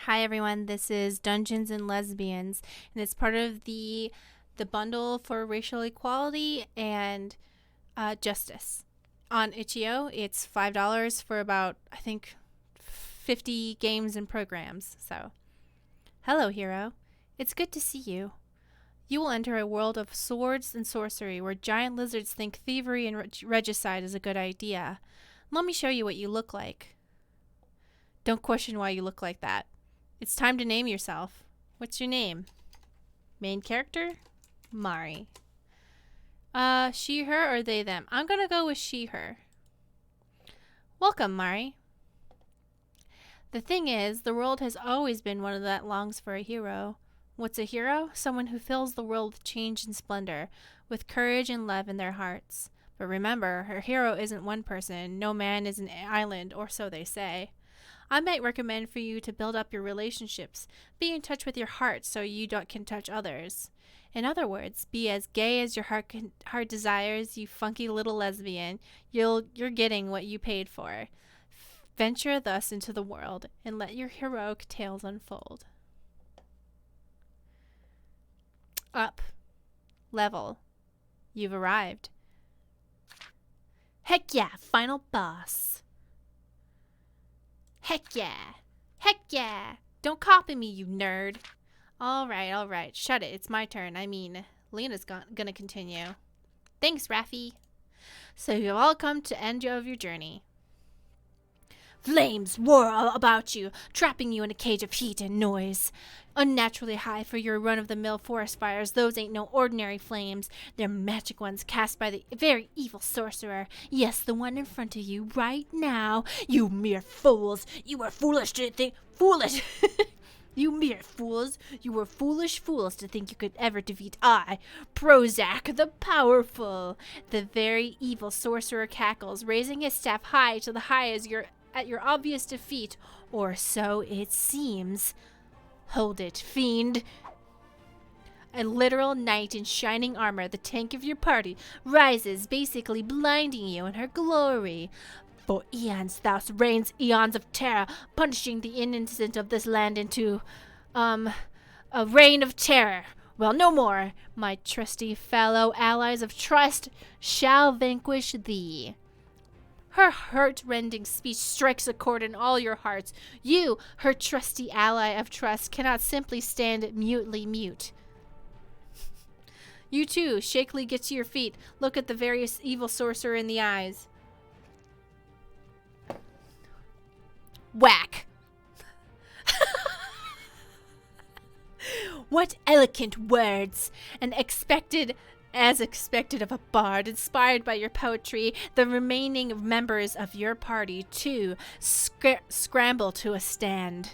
Hi everyone, this is Dungeons and Lesbians, and it's part of the bundle for racial equality and justice. On itchio, it's $5 for about I think 50 games and programs. So, hello hero, it's good to see you. You will enter a world of swords and sorcery where giant lizards think thievery and regicide is a good idea. Let me show you what you look like. Don't question why you look like that. It's time to name yourself. What's your name? Main character? Mari. She, her, or they, them? I'm gonna go with she, her. Welcome, Mari. The thing is, the world has always been one that longs for a hero. What's a hero? Someone who fills the world with change and splendor, with courage and love in their hearts. But remember, her hero isn't one person. No man is an island, or so they say. I might recommend for you to build up your relationships. Be in touch with your heart so you can touch others. In other words, be as gay as your heart desires, you funky little lesbian. You're getting what you paid for. Venture thus into the world and let your heroic tales unfold. Up. Level. You've arrived. Heck yeah, final boss. Heck yeah. Heck yeah. Don't copy me, you nerd. All right. Shut it. It's my turn. I mean, Lena's gonna continue. Thanks, Rafi. So you've all come to end of your journey. Flames whirl about you, trapping you in a cage of heat and noise. Unnaturally high for your run-of-the-mill forest fires, those ain't no ordinary flames. They're magic ones cast by the very evil sorcerer. Yes, the one in front of you right now. You mere fools! You were foolish to think... Foolish! You mere fools! You were foolish fools to think you could ever defeat I, Prozac the Powerful! The very evil sorcerer cackles, raising his staff high to the high as at your obvious defeat, or so it seems. Hold it, fiend. A literal knight in shining armor, the tank of your party, rises, basically blinding you in her glory. For eons thou reigns eons of terror, punishing the innocent of this land into, a reign of terror. Well, no more. My trusty fellow allies of trust shall vanquish thee. Her heart-rending speech strikes a chord in all your hearts. You, her trusty ally of trust, cannot simply stand mutely mute. You too, shakily get to your feet. Look at the various evil sorcerer in the eyes. Whack! What eloquent words! As expected of a bard, inspired by your poetry, the remaining members of your party, too, scramble to a stand.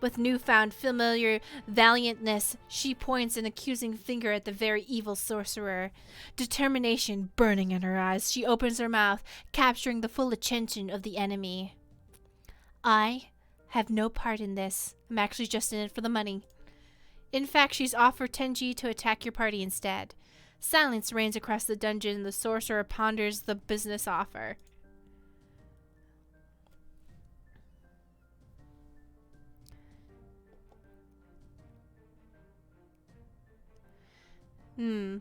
With newfound familiar valiantness, she points an accusing finger at the very evil sorcerer. Determination burning in her eyes, she opens her mouth, capturing the full attention of the enemy. I have no part in this. I'm actually just in it for the money. In fact, she's offered 10G to attack your party instead. Silence reigns across the dungeon. The sorcerer ponders the business offer.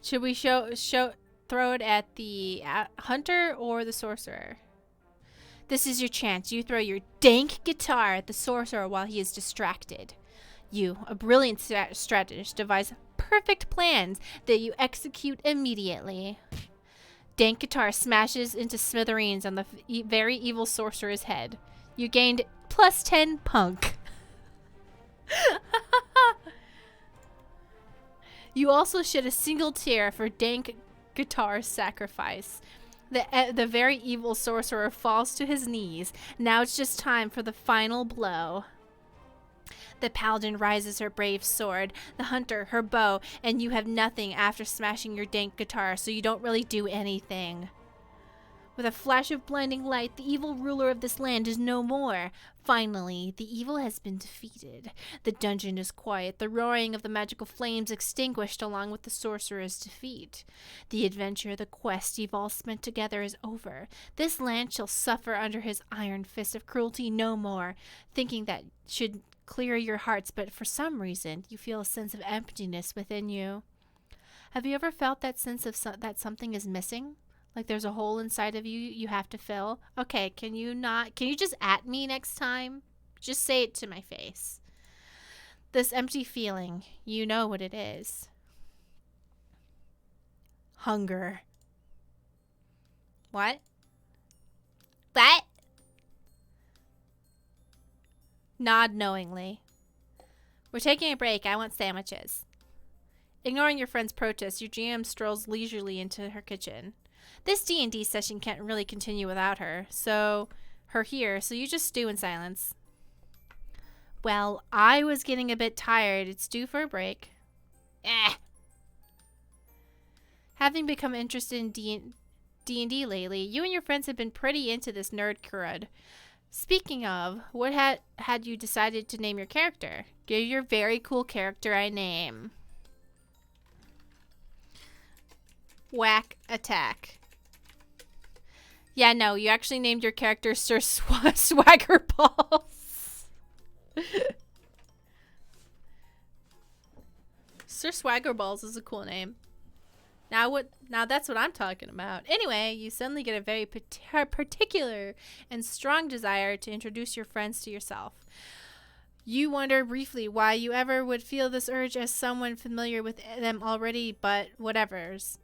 Should we throw it at the hunter or the sorcerer? This is your chance. You throw your dank guitar at the sorcerer while he is distracted. You, a brilliant strategist, devise perfect plans that you execute immediately. Dank guitar smashes into smithereens on the very evil sorcerer's head. You gained plus 10 punk. You also shed a single tear for dank guitar's sacrifice. The very evil sorcerer falls to his knees. Now it's just time for the final blow. The paladin rises her brave sword, the hunter her bow, and you have nothing after smashing your dank guitar, so you don't really do anything. With a flash of blinding light, the evil ruler of this land is no more. Finally, the evil has been defeated. The dungeon is quiet, the roaring of the magical flames extinguished along with the sorcerer's defeat. The adventure, the quest you've all spent together is over. This land shall suffer under his iron fist of cruelty no more. Thinking that should clear your hearts, but for some reason, you feel a sense of emptiness within you. Have you ever felt that sense of that something is missing? Like there's a hole inside of you you have to fill? Okay, can you just at me next time? Just say it to my face. This empty feeling, you know what it is. Hunger. What? What? Nod knowingly. We're taking a break. I want sandwiches. Ignoring your friend's protest, your GM strolls leisurely into her kitchen. This D&D session can't really continue without her, so you just stew in silence. Well, I was getting a bit tired. It's due for a break. Having become interested in D&D lately, you and your friends have been pretty into this nerd crud. Speaking of, what had you decided to name your character? Give your very cool character a name. Whack attack. Yeah, no, you actually named your character Sir Swaggerballs. Sir Swaggerballs is a cool name. Now that's what I'm talking about. Anyway, you suddenly get a very particular and strong desire to introduce your friends to yourself. You wonder briefly why you ever would feel this urge as someone familiar with them already, but whatevers.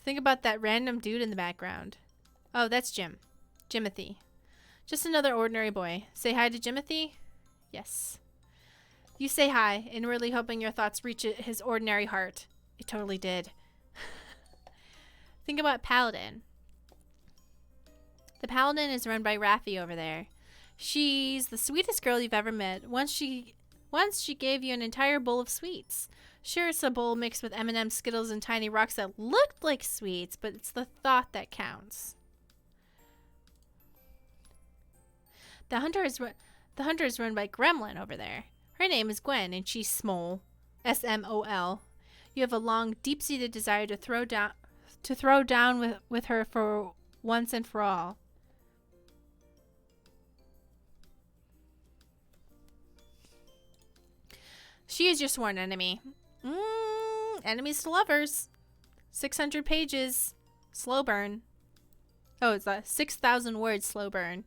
Think about that random dude in the background. Oh, that's Jimothy. Just another ordinary boy. Say hi to Jimothy? Yes. You say hi, inwardly hoping your thoughts reach his ordinary heart. It totally did. Think about Paladin. The Paladin is run by Rafi over there. She's the sweetest girl you've ever met. Once she gave you an entire bowl of sweets. Sure, it's a bowl mixed with M&M's, Skittles, and tiny rocks that looked like sweets, but it's the thought that counts. The hunter is run by Gremlin over there. Her name is Gwen, and she's small. S-M-O-L. You have a long, deep-seated desire to throw down with her for once and for all. She is your sworn enemy. Enemies to lovers. 600 pages. Slow burn. Oh, it's a 6,000 words slow burn.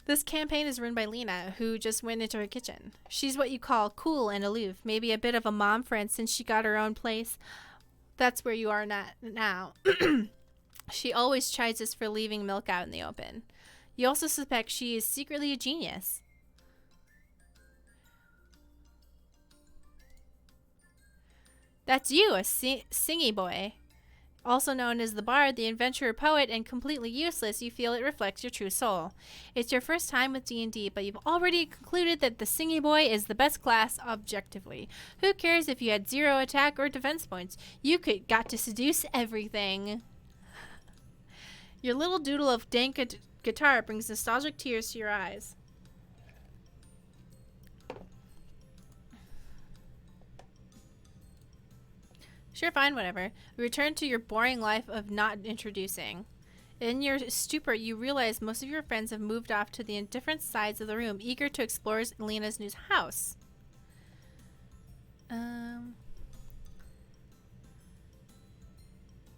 This campaign is run by Lena, who just went into her kitchen. She's what you call cool and aloof, maybe a bit of a mom friend since she got her own place. That's where you are now. She always chides us for leaving milk out in the open. You also suspect she is secretly a genius. That's you, a singy boy. Also known as the bard, the adventurer, poet, and completely useless, you feel it reflects your true soul. It's your first time with D&D, but you've already concluded that the singy boy is the best class objectively. Who cares if you had 0 attack or defense points? You got to seduce everything. Your little doodle of dank guitar brings nostalgic tears to your eyes. Sure, fine, whatever. We return to your boring life of not introducing. In your stupor, you realize most of your friends have moved off to the different sides of the room, eager to explore Lena's new house.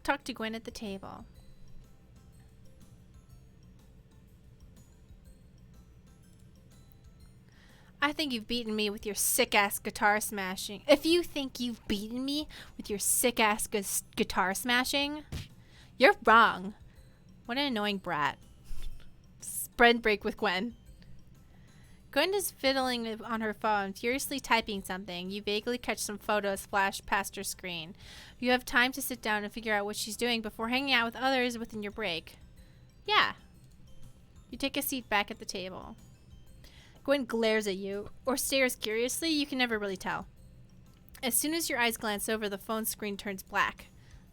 Talk to Gwen at the table. I think you've beaten me with your sick-ass guitar smashing. If you think you've beaten me with your sick-ass guitar smashing, you're wrong. What an annoying brat. Spread break with Gwen. Gwen is fiddling on her phone, furiously typing something. You vaguely catch some photos flash past her screen. You have time to sit down and figure out what she's doing before hanging out with others within your break. Yeah. You take a seat back at the table. Gwen glares at you, or stares curiously, you can never really tell. As soon as your eyes glance over, the phone screen turns black.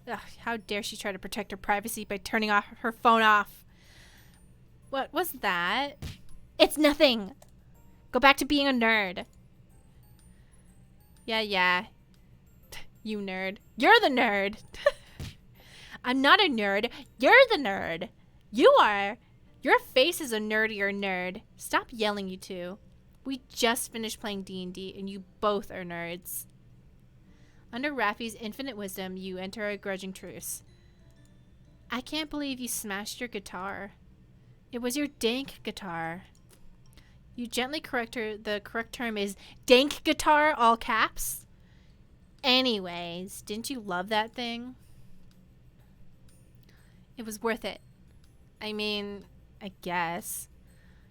Ugh, how dare she try to protect her privacy by turning her phone off? What was that? It's nothing! Go back to being a nerd. Yeah. You nerd. You're the nerd! I'm not a nerd. You're the nerd! You are! Your face is a nerdier nerd. Stop yelling, you two. We just finished playing D&D, and you both are nerds. Under Rafi's infinite wisdom, you enter a grudging truce. I can't believe you smashed your guitar. It was your dank guitar. You gently correct her. The correct term is dank guitar, all caps. Anyways, didn't you love that thing? It was worth it. I mean, I guess.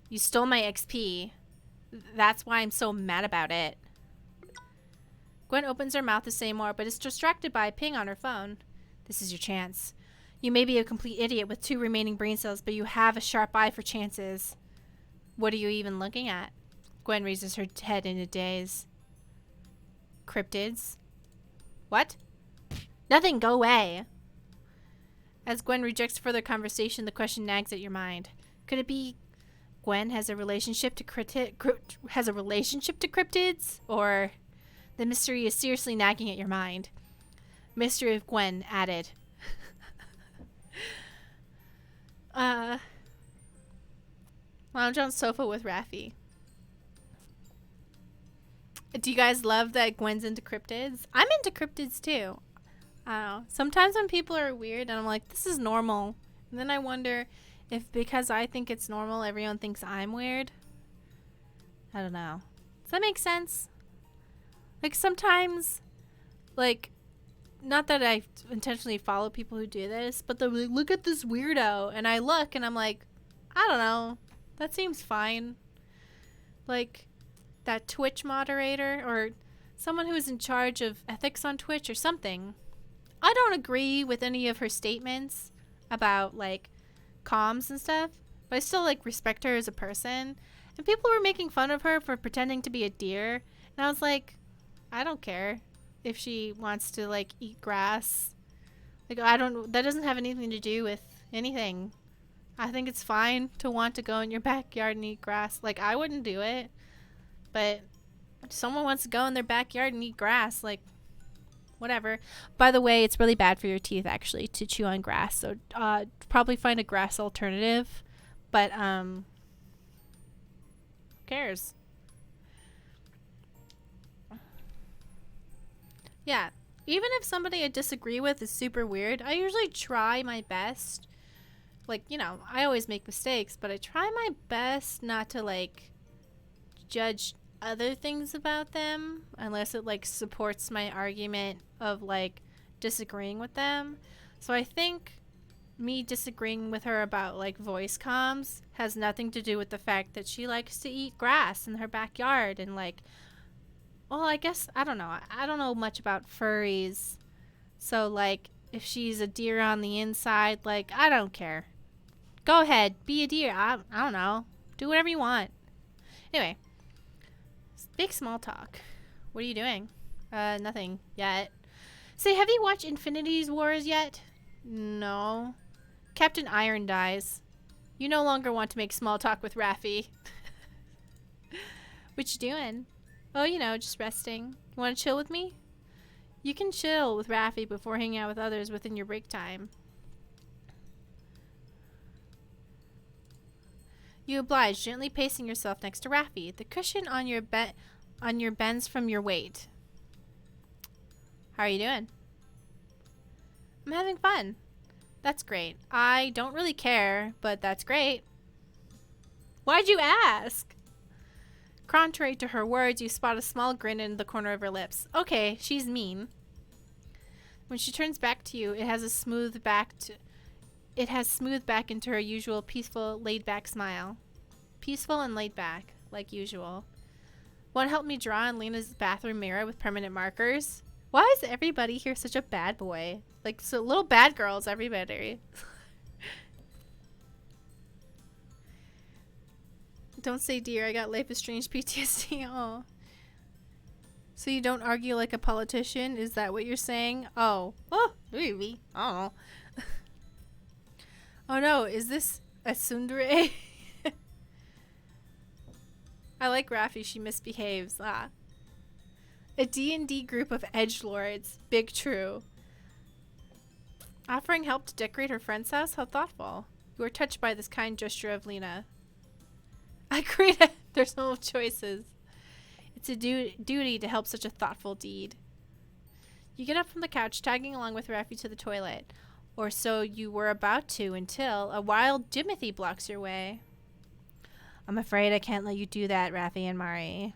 You stole my XP. That's why I'm so mad about it. Gwen opens her mouth to say more, but is distracted by a ping on her phone. This is your chance. You may be a complete idiot with 2 remaining brain cells, but you have a sharp eye for chances. What are you even looking at? Gwen raises her head in a daze. Cryptids? What? Nothing, go away. As Gwen rejects further conversation, the question nags at your mind. Could it be Gwen has a relationship to cryptids? Or the mystery is seriously nagging at your mind? Mystery of Gwen added. Lounge on sofa with Rafi. Do you guys love that Gwen's into cryptids? I'm into cryptids too. I don't know. Sometimes when people are weird and I'm like, this is normal. And then I wonder if because I think it's normal, everyone thinks I'm weird. I don't know. Does that make sense? Like sometimes, like, not that I intentionally follow people who do this, but they're like, look at this weirdo. And I look and I'm like, I don't know. That seems fine. Like that Twitch moderator or someone who's in charge of ethics on Twitch or something. I don't agree with any of her statements about like comms and stuff, but I still like respect her as a person. And people were making fun of her for pretending to be a deer. And I was like, I don't care if she wants to like eat grass. Like that doesn't have anything to do with anything. I think it's fine to want to go in your backyard and eat grass. Like I wouldn't do it, but if someone wants to go in their backyard and eat grass, like whatever. By the way, it's really bad for your teeth actually to chew on grass. So probably find a grass alternative. But who cares? Yeah. Even if somebody I disagree with is super weird, I usually try my best. Like, you know, I always make mistakes, but I try my best not to like judge other things about them unless it like supports my argument of like disagreeing with them. So I think me disagreeing with her about like voice comms has nothing to do with the fact that she likes to eat grass in her backyard and like, well, I guess I don't know. I don't know much about furries. So like if she's a deer on the inside, like I don't care. Go ahead, be a deer. I don't know. Do whatever you want. Anyway, big small talk. What are you doing? Nothing yet. Say, have you watched Infinity Wars yet? No. Captain Iron dies. You no longer want to make small talk with Rafi. What you doing? Oh, you know, just resting. You want to chill with me? You can chill with Rafi before hanging out with others within your break time. You oblige, gently pacing yourself next to Rafi. The cushion on your bends from your weight. How are you doing? I'm having fun. That's great. I don't really care, but that's great. Why'd you ask? Contrary to her words, you spot a small grin in the corner of her lips. Okay, she's mean. When she turns back to you, it has smoothed back into her usual peaceful, laid-back smile. Peaceful and laid back, like usual. Want to help me draw in Lena's bathroom mirror with permanent markers? Why is everybody here such a bad boy? Like, so little bad girls, everybody. Don't say dear. I got life is strange PTSD. Oh. So you don't argue like a politician? Is that what you're saying? Oh. Oh, maybe. Oh. Oh no, is this a tsundere? I like Rafi. She misbehaves. Ah. A D&D group of edgelords. Big true. Offering help to decorate her friend's house? How thoughtful. You are touched by this kind gesture of Lena. I agree. There's no choices. It's a duty to help such a thoughtful deed. You get up from the couch, tagging along with Rafi to the toilet. Or so you were about to until a wild Jimothy blocks your way. I'm afraid I can't let you do that, Rafi and Mari.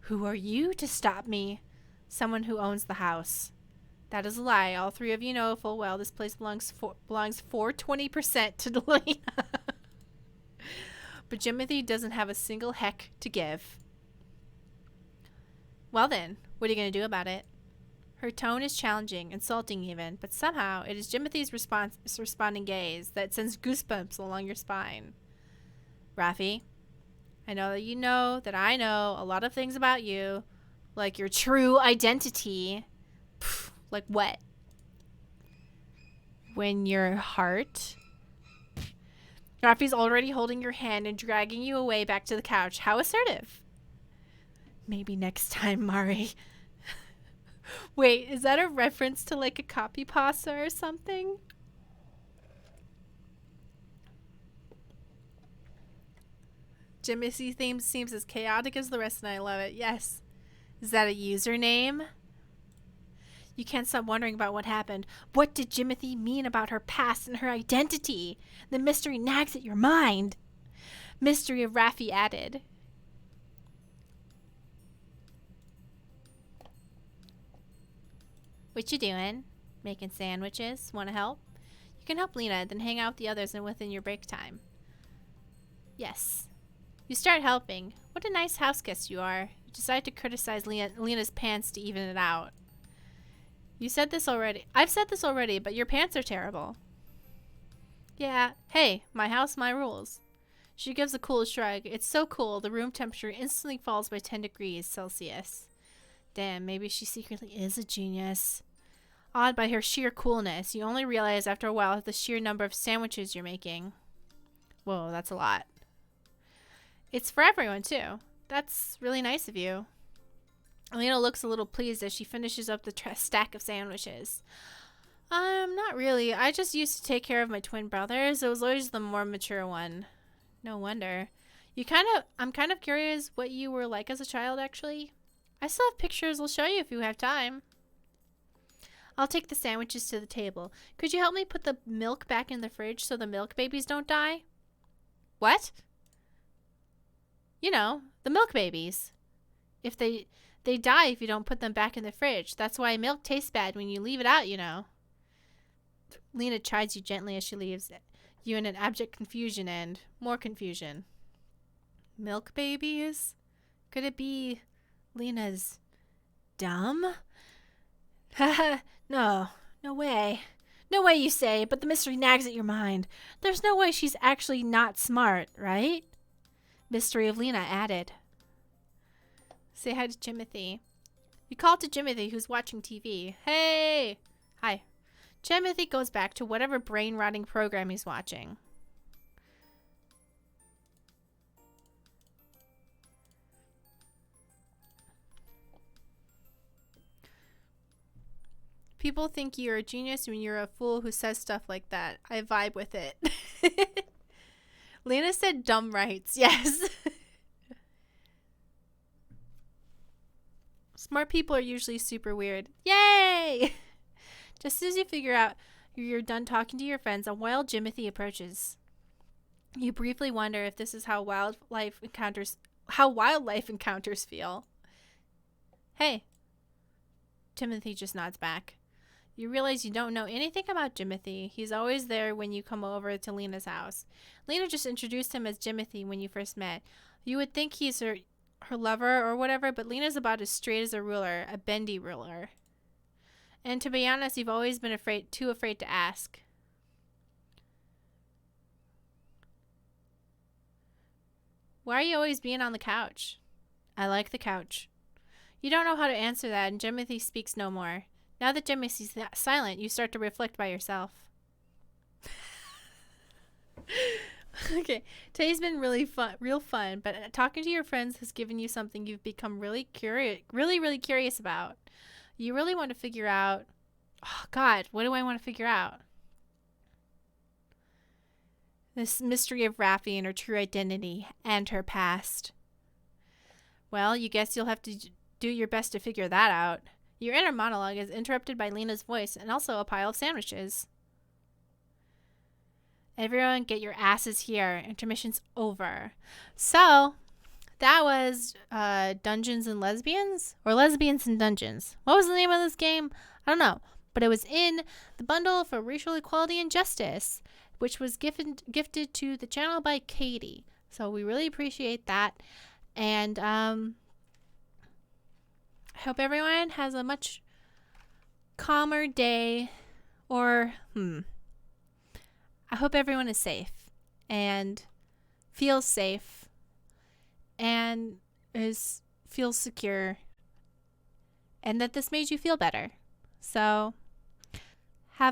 Who are you to stop me? Someone who owns the house. That is a lie. All three of you know full well this place belongs 420% to Lena. But Jimothy doesn't have a single heck to give. Well then, what are you going to do about it? Her tone is challenging, insulting even, but somehow it is Jimothy's responding gaze that sends goosebumps along your spine. Rafi, I know that I know a lot of things about you, like your true identity. Pfft, like what? When your heart... Rafi's already holding your hand and dragging you away back to the couch. How assertive. Maybe next time, Mari. Wait, is that a reference to like a copy pasta or something? Jimothy theme seems as chaotic as the rest and I love it. Yes. Is that a username? You can't stop wondering about what happened. What did Jimothy mean about her past and her identity? The mystery nags at your mind. Mystery of Rafi added. What you doing? Making sandwiches? Want to help? You can help Lena, then hang out with the others and within your break time. Yes. You start helping. What a nice house guest you are. You decide to criticize Lena's pants to even it out. You said this already. I've said this already, but your pants are terrible. Yeah. Hey, my house, my rules. She gives a cool shrug. It's so cool, the room temperature instantly falls by 10 degrees Celsius. Damn, maybe she secretly is a genius. Awed by her sheer coolness, you only realize after a while the sheer number of sandwiches you're making. Whoa, that's a lot. It's for everyone, too. That's really nice of you. Lena looks a little pleased as she finishes up the stack of sandwiches. Not really. I just used to take care of my twin brothers. It was always the more mature one. No wonder. I'm kind of curious what you were like as a child, actually. I still have pictures. I'll show you if you have time. I'll take the sandwiches to the table. Could you help me put the milk back in the fridge so the milk babies don't die? What? You know, the milk babies. If they die if you don't put them back in the fridge. That's why milk tastes bad when you leave it out, you know. Lena chides you gently as she leaves, you in an abject confusion and more confusion. Milk babies? Could it be Lena's dumb? Haha, no way. No way, you say, but the mystery nags at your mind. There's no way she's actually not smart, right? Mystery of Lena added. Say hi to Jimothy. You call to Jimothy, who's watching TV. Hey! Hi. Jimothy goes back to whatever brain-rotting program he's watching. People think you're a genius when you're a fool who says stuff like that. I vibe with it. Lena said dumb rights. Yes. Smart people are usually super weird. Yay! Just as you figure out you're done talking to your friends, a wild Jimothy approaches. You briefly wonder if this is how wildlife encounters feel. Hey. Jimothy just nods back. You realize you don't know anything about Jimothy. He's always there when you come over to Lena's house. Lena just introduced him as Jimothy when you first met. You would think he's her lover or whatever, but Lena's about as straight as a ruler, a bendy ruler. And to be honest, you've always been too afraid to ask. Why are you always being on the couch? I like the couch. You don't know how to answer that, and Jimothy speaks no more. Now that Jimothy's silent, you start to reflect by yourself. Okay, today's been really fun, real fun, but talking to your friends has given you something you've become really curious about. You really want to figure out, oh God, what do I want to figure out? This mystery of Rafi and her true identity and her past. Well, you guess you'll have to do your best to figure that out. Your inner monologue is interrupted by Lena's voice and also a pile of sandwiches. Everyone get your asses here. Intermission's over. So, that was Dungeons and Lesbians? Or Lesbians and Dungeons. What was the name of this game? I don't know. But it was in the bundle for racial equality and justice, which was gifted to the channel by Katie. So we really appreciate that. And I hope everyone has a much calmer day. Or, I hope everyone is safe and feels safe and feels secure, and that this made you feel better. So